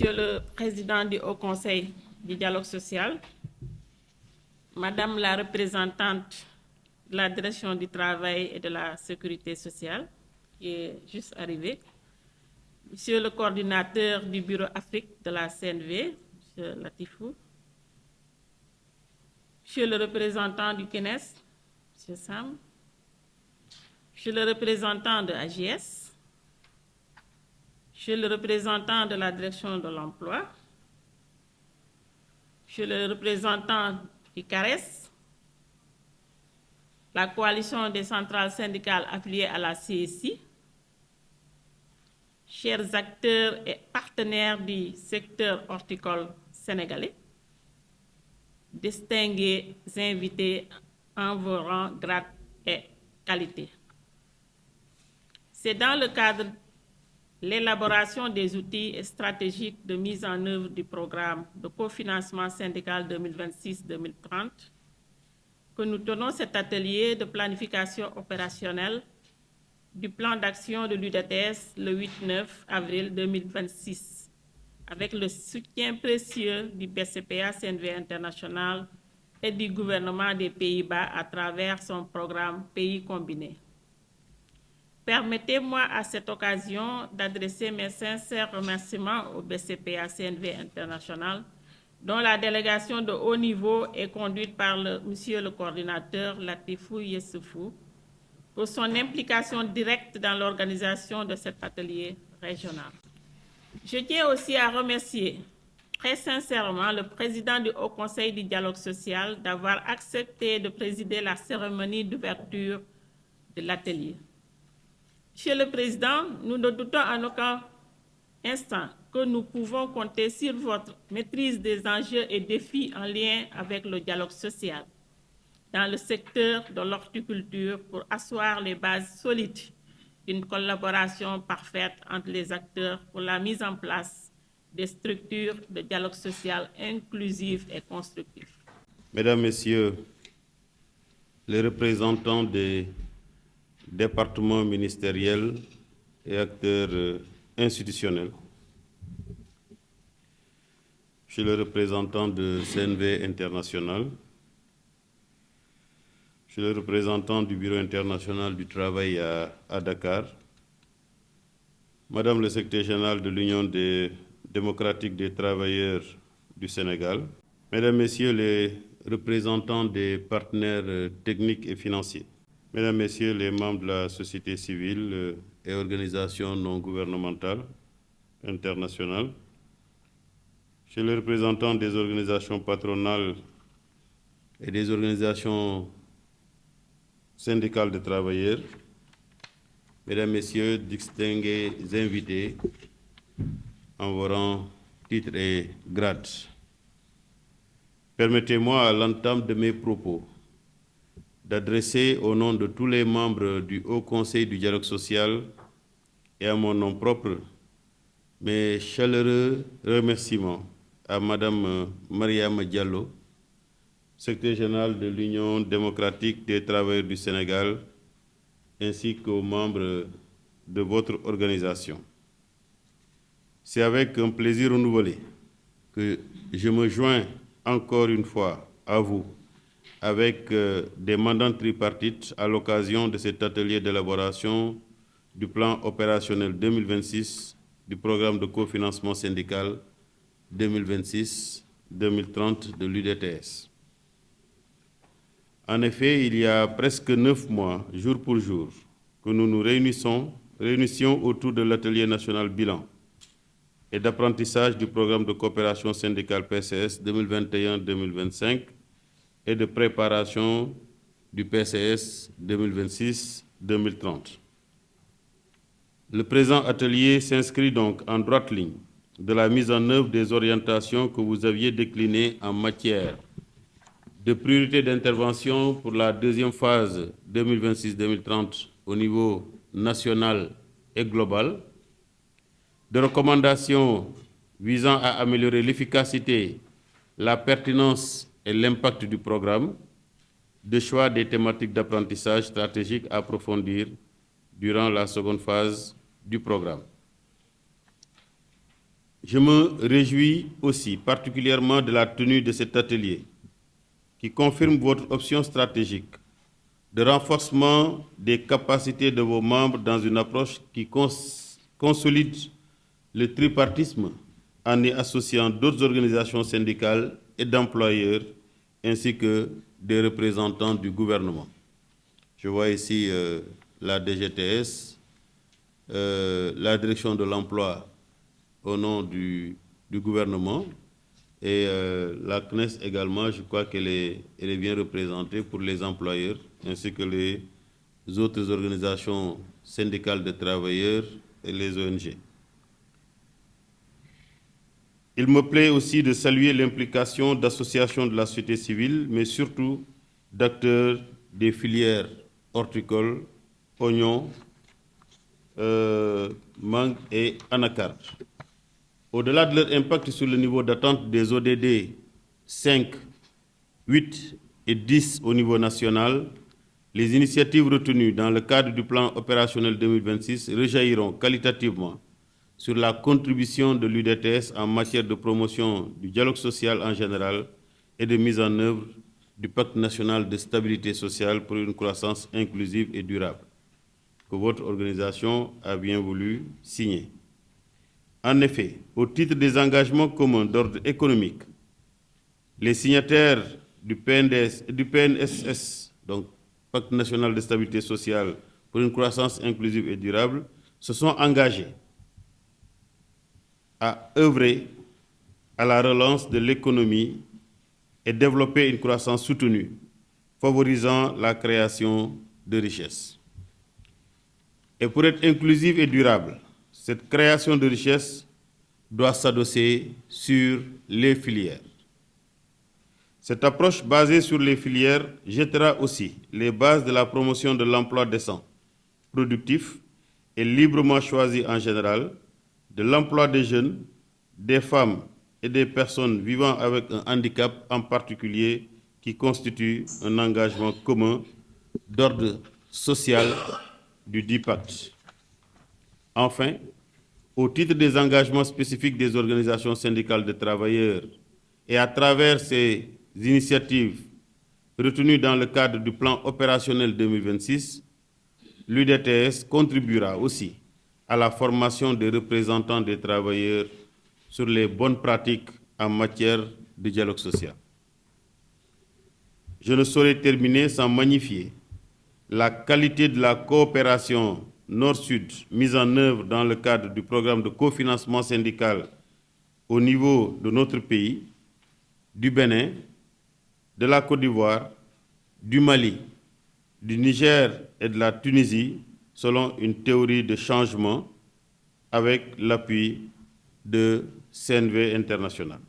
Monsieur le Président du Haut Conseil du dialogue social, Madame la représentante de la Direction du travail et de la sécurité sociale, qui est juste arrivée, Monsieur le coordinateur du Bureau Afrique de la CNV, Monsieur Latifou, Monsieur le représentant du CNES, Monsieur Sam, Monsieur le représentant de AGS, Monsieur le représentant de la Direction de l'Emploi, Monsieur le représentant du CARES, la coalition des centrales syndicales affiliées à la CSI, chers acteurs et partenaires du secteur horticole sénégalais, distingués invités en vos rangs, grades et qualités. C'est dans le cadre de l'élaboration des outils stratégiques de mise en œuvre du programme de cofinancement syndical 2026-2030 que nous tenons cet atelier de planification opérationnelle du plan d'action de l'UDTS le 8-9 avril 2026, avec le soutien précieux du BCPA CNV International et du gouvernement des Pays-Bas à travers son programme Pays Combinés. Permettez-moi à cette occasion d'adresser mes sincères remerciements au BCPA CNV International, dont la délégation de haut niveau est conduite par Monsieur le coordinateur Latifou Yessoufou, pour son implication directe dans l'organisation de cet atelier régional. Je tiens aussi à remercier très sincèrement le président du Haut Conseil du dialogue social d'avoir accepté de présider la cérémonie d'ouverture de l'atelier. Monsieur le Président, nous ne doutons en aucun instant que nous pouvons compter sur votre maîtrise des enjeux et défis en lien avec le dialogue social dans le secteur de l'horticulture pour asseoir les bases solides d'une collaboration parfaite entre les acteurs pour la mise en place des structures de dialogue social inclusives et constructives. Mesdames, Messieurs les représentants des départements ministériels et acteurs institutionnels, Monsieur le représentant de CNV International, Monsieur le représentant du Bureau international du travail à Dakar, Madame le secrétaire général de l'Union démocratique des travailleurs du Sénégal, Mesdames, Messieurs les représentants des partenaires techniques et financiers, Mesdames, Messieurs les membres de la société civile et organisations non gouvernementales internationales, Monsieur le représentant des organisations patronales et des organisations syndicales de travailleurs, Mesdames, Messieurs, distingués invités en vos rangs, titres et grades, permettez-moi à l'entame de mes propos d'adresser au nom de tous les membres du Haut Conseil du dialogue social et à mon nom propre mes chaleureux remerciements à Madame Mariama Diallo, secrétaire générale de l'Union démocratique des travailleurs du Sénégal, ainsi qu'aux membres de votre organisation. C'est avec un plaisir renouvelé que je me joins encore une fois à vous avec des mandants tripartites à l'occasion de cet atelier d'élaboration du plan opérationnel 2026 du programme de cofinancement syndical 2026-2030 de l'UDTS. En effet, il y a presque 9 mois, jour pour jour, que nous nous réunissions autour de l'atelier national bilan et d'apprentissage du programme de coopération syndicale PCS 2021-2025 et de préparation du PCS 2026-2030. Le présent atelier s'inscrit donc en droite ligne de la mise en œuvre des orientations que vous aviez déclinées en matière de priorité d'intervention pour la deuxième phase 2026-2030 au niveau national et global, de recommandations visant à améliorer l'efficacité, la pertinence et l'impact du programme, de choix des thématiques d'apprentissage stratégique à approfondir durant la seconde phase du programme. Je me réjouis aussi particulièrement de la tenue de cet atelier qui confirme votre option stratégique de renforcement des capacités de vos membres dans une approche qui consolide le tripartisme en y associant d'autres organisations syndicales et d'employeurs ainsi que des représentants du gouvernement. Je vois ici la DGTS, la direction de l'emploi au nom du gouvernement et la CNES également, je crois qu'elle est bien représentée pour les employeurs ainsi que les autres organisations syndicales de travailleurs et les ONG. Il me plaît aussi de saluer l'implication d'associations de la société civile, mais surtout d'acteurs des filières horticoles, oignons, mangue et anacarde. Au-delà de leur impact sur le niveau d'attente des ODD 5, 8 et 10 au niveau national, les initiatives retenues dans le cadre du plan opérationnel 2026 rejailliront qualitativement sur la contribution de l'UDTS en matière de promotion du dialogue social en général et de mise en œuvre du Pacte national de stabilité sociale pour une croissance inclusive et durable, que votre organisation a bien voulu signer. En effet, au titre des engagements communs d'ordre économique, les signataires du PNSS, donc Pacte national de stabilité sociale pour une croissance inclusive et durable, se sont engagés à œuvrer à la relance de l'économie et développer une croissance soutenue, favorisant la création de richesses. Et pour être inclusive et durable, cette création de richesses doit s'adosser sur les filières. Cette approche basée sur les filières jettera aussi les bases de la promotion de l'emploi décent, productif et librement choisi en général, de l'emploi des jeunes, des femmes et des personnes vivant avec un handicap en particulier, qui constitue un engagement commun d'ordre social du dit pacte. Enfin, au titre des engagements spécifiques des organisations syndicales de travailleurs et à travers ces initiatives retenues dans le cadre du plan opérationnel 2026, l'UDTS contribuera aussi à la formation des représentants des travailleurs sur les bonnes pratiques en matière de dialogue social. Je ne saurais terminer sans magnifier la qualité de la coopération Nord-Sud mise en œuvre dans le cadre du programme de cofinancement syndical au niveau de notre pays, du Bénin, de la Côte d'Ivoire, du Mali, du Niger et de la Tunisie, selon une théorie de changement avec l'appui de CNV International.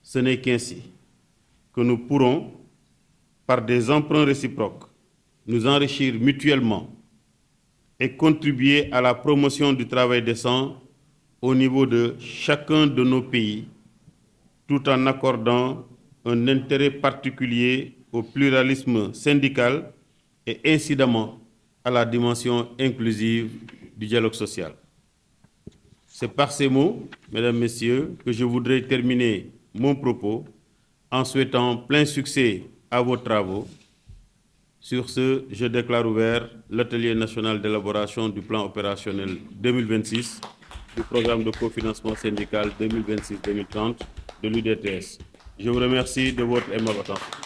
Ce n'est qu'ainsi que nous pourrons, par des emprunts réciproques, nous enrichir mutuellement et contribuer à la promotion du travail décent au niveau de chacun de nos pays, tout en accordant un intérêt particulier au pluralisme syndical et incidemment à la dimension inclusive du dialogue social. C'est par ces mots, Mesdames, Messieurs, que je voudrais terminer mon propos en souhaitant plein succès à vos travaux. Sur ce, je déclare ouvert l'atelier national d'élaboration du plan opérationnel 2026 du programme de cofinancement syndical 2026-2030 de l'UDTS. Je vous remercie de votre aimable attention.